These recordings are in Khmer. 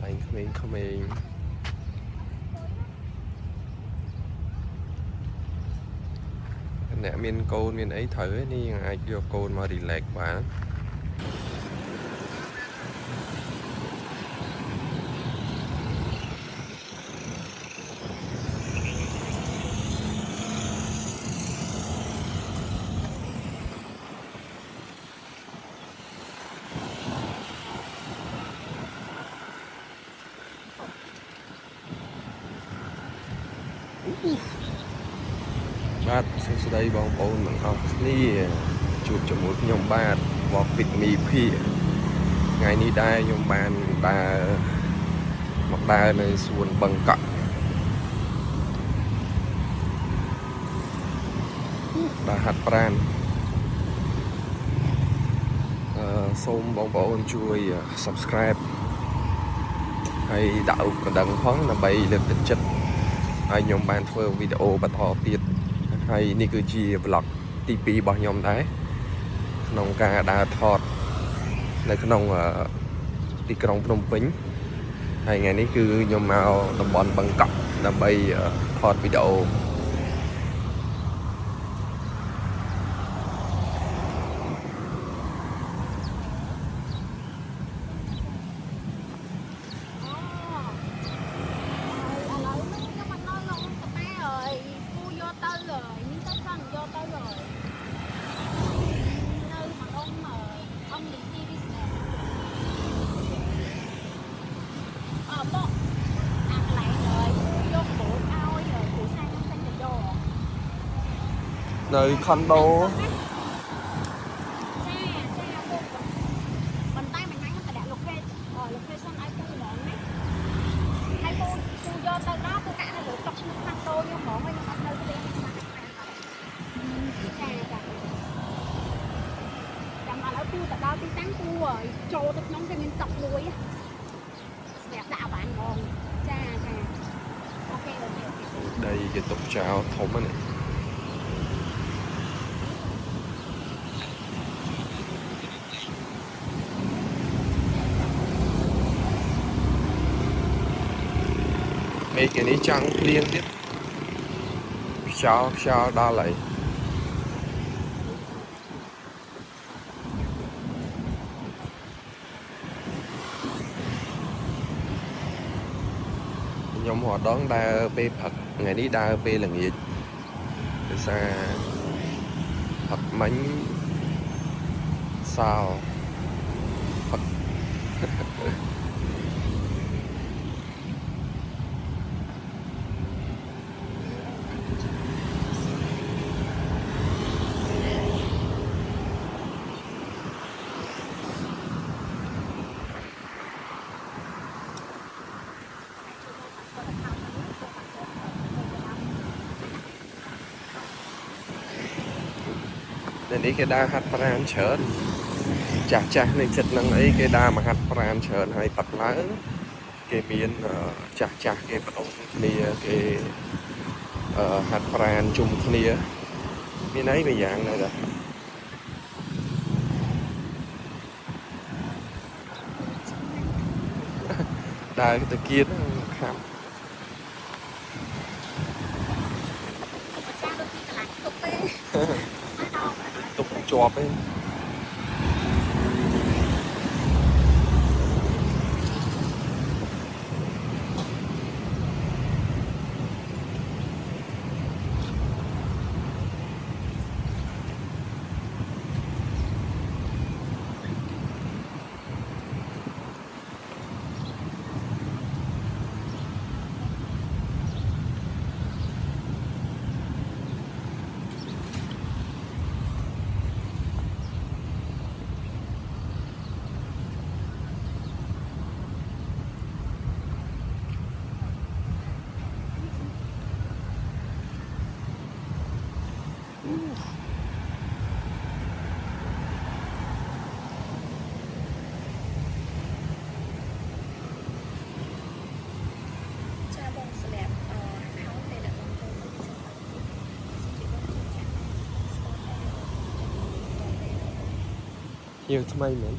lại không mình nè miền côn miền ấy thử đi ai vô côn mà đi lẹt quáបាទសួស្តីបងប្អូនទាំងអស់គ្នាជួបជាមួយខ្ញុំបាទវ៉កវិតមីភីថ្ងៃនេះដែរខ្ញុំបានដើរនៅសួនបឹងកក់ដើរហាត់ប្រាណសូមបងប្អូនជួយ Subscribe ហើយដាក់រូបកណ្ដឹងផងដើម្បីលើកទឹកចិត្តហើយខ្ញុំបានធ្វើវីដេអូបន្តទៀតហើយនេះគឺជា vlog ទី2របស់ខ្ញុំដែរក្នុងការដើរថតនៅក្នុងទីក្រុងភ្នំពេញហើយថ្ងៃនេះគឺខ្ញុំមកតំបន់បឹងកក់ដើម្បីថតវីដេអូនៅខុនដូដល់ទីតាំងគួរចូលទៅក្នុងគេមានតុកមួយសម្រាប់ដាក់បានហ្មងចាអូខេដីគេទុកចោលធំហ្នឹងមេឃគេនេះចង់ភ្លៀងទៀតខ្យល់ដល់ហើយខ្ញុំរត់ដងដើរពេលផឹកថ្ងៃនេះដើរពេលល្ងាចដោយសារផឹកមិញសោផឹកនេះគេដើរហាត់ប្រាណច្រើនចាស់នៅចិត្តនឹងអីគេដើរមកហាត់ប្រាណច្រើនហើយប៉ាត់ឡើងគេមានចាស់គេបដូរគ្នាគេហាត់ប្រាណជុំគ្នាមានអីមួយយ៉ាងដែរដើរទៅគៀនខាំទុកជាប់ឯងយើងថ្មីមែន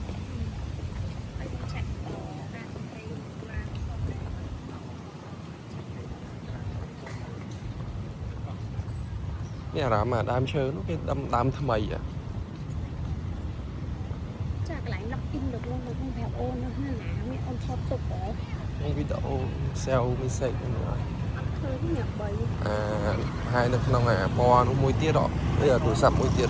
អារម្មណ៍អាដើមឈើនោះគេដើមថ្មីអា ចាកន្លែង lock in លោកលោកប្រាប់អូននោះណាមានអូនថតទុកហ៎ មានវីដេអូ sell message ហ្នឹងហើយ អត់ឃើញអ្នកបី ហើយនៅក្នុងអាពណ៌នោះមួយទៀតអឺទូរស័ព្ទមួយទៀត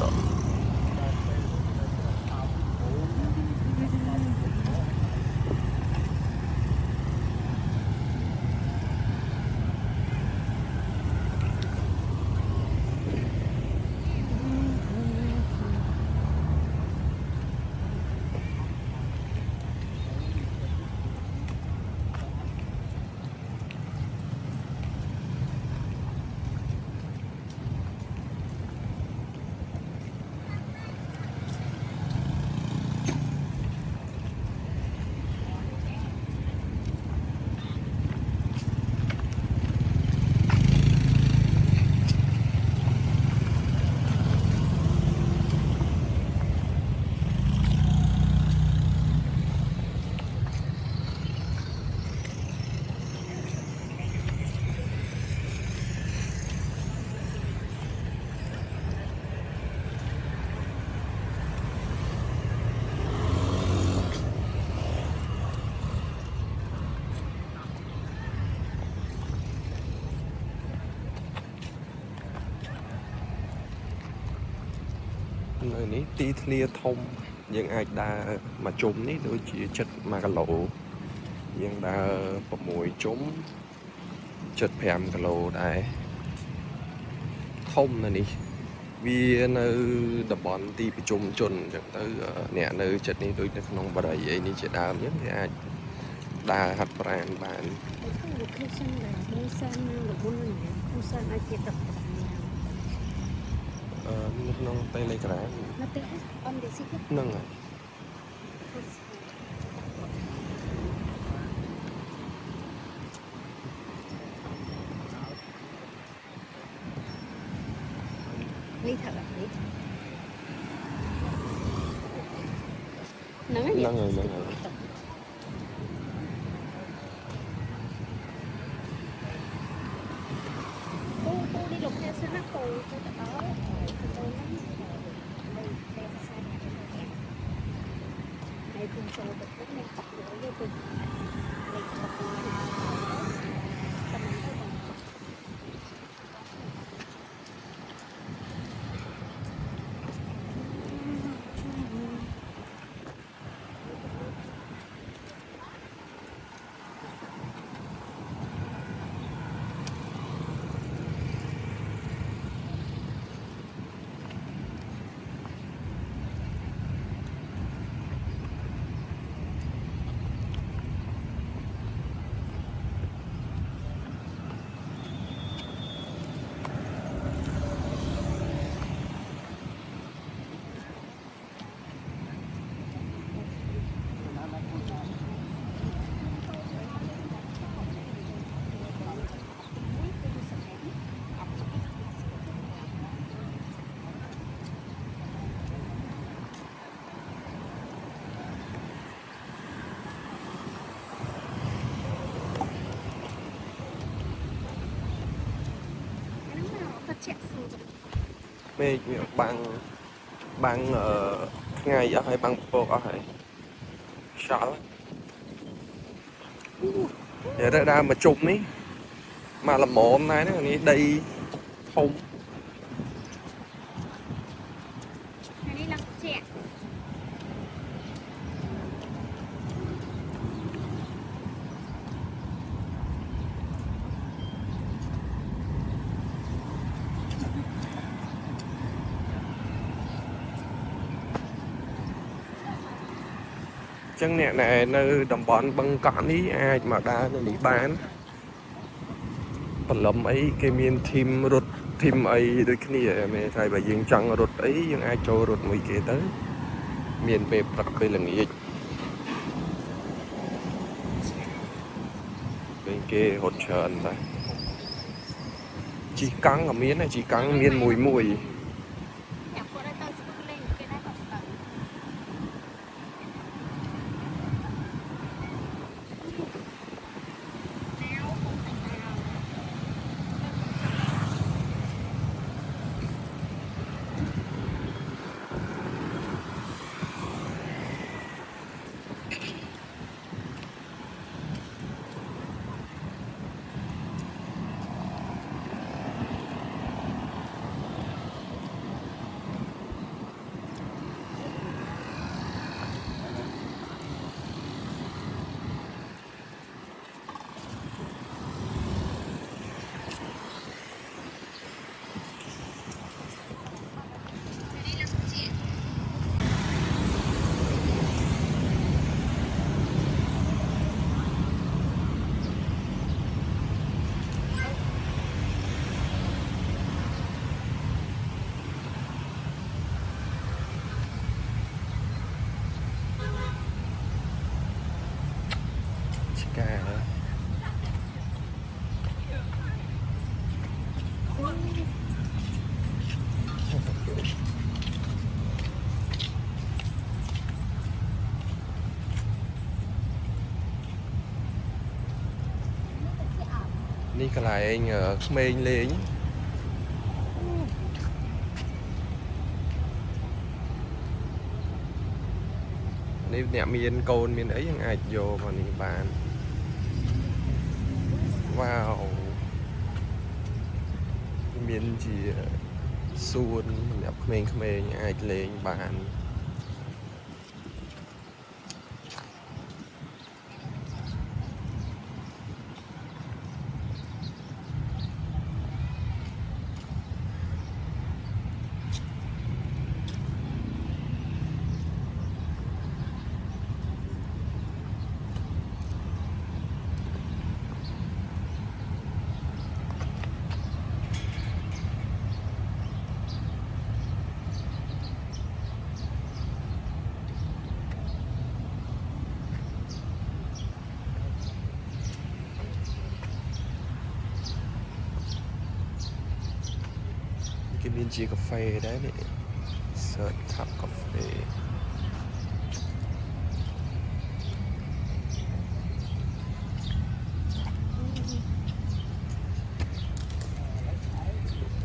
នៅនេះទីធ្លាធំយើងអាចដើរមួយជុំនេះដូចជាចិត្ត1គីឡូយើងដើរ6ជុំ75គីឡូដែរធំនៅនេះវានៅតំបន់ទីប្រជុំជនអញ្ចឹងទៅអ្នកនៅចិត្តនេះដូចនៅក្នុងបរិយាអីនេះជាដើមអញ្ចឹងគេអាចដើរហាត់ប្រាណបាន location ដែលមួយសានណាលោកមុនណាមួយសានអាចជាទឹកប្រដា នៅក្នុង Telegram នៅទេអមនេះស៊ីគ ហ្នឹងហើយ នេះថានេះហ្នឹងហើយ ហ្នឹងហើយ cô đi lục theo xe nắp cô tới đó tôi lắm đây đây xe này cùng số được cái này tập lưỡi vô cùng này tập chẹt xuống មេឃវាបាំងថ្ងៃអស់ហើយបាំងពពកអស់ហើយខ្យល់តែដើរមកជុំនេះមកល្មមណែហ្នឹងនេះដីធំ នេះឡើងជែក ចឹងអ្នកនៅតំបន់បឹងកក់នេះអាចមកដើរនៅនេះបានបលឹមអីគេមានធីមរត់ធីមអីដូចគ្នាមែនតែបើយើងចង់រត់អីយើងអាចចូលរត់មួយគេទៅមានពេលព្រឹកពេលល្ងាចពេលគេរត់ច្រើនដែរជីកង់ក៏មានដែរជីកង់មានមួយ អ្នកគាត់ឲ្យទៅស្គាល់លេងគេដែរគាត់ទៅ អ นี่ก็lại anh ở Khmer lênนี่เนี่ยมีนโกนมีนấyยังไงโยมานี่บ้านว้าวมีนจีซูนเนี่ยเขมรยังไงเลยบ้านกินจีกาแฟได้เนี่ยเสิร์ชทับกาแฟ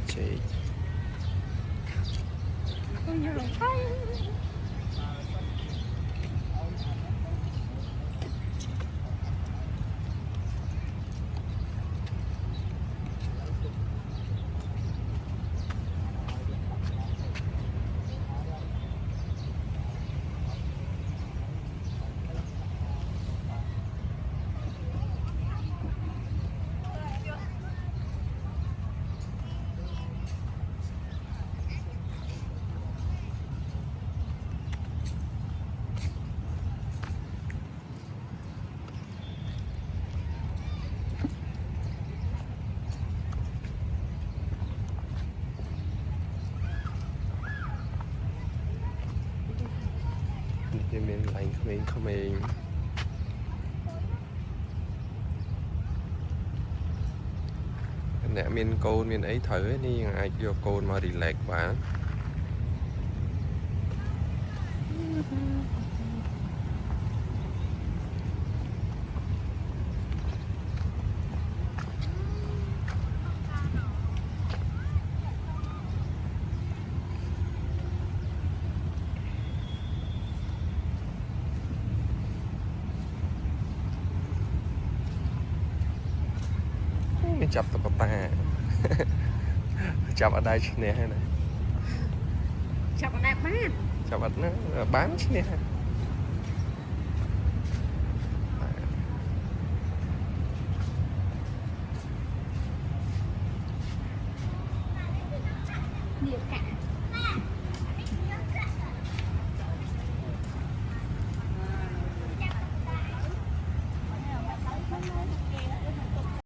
เจ๊ Ôi giời ơi.นี่เป็นไหลเขมรเนี่ยมีนโกนมีนấy thửนี่ยังไงโยโกนมารีแลกซ์บ้างไม่จับตุ๊กตา จับอะไรชเนี่ยให้หน่อย Chọc ở đại bán. จับอันนั้นบ้านชเนี่ย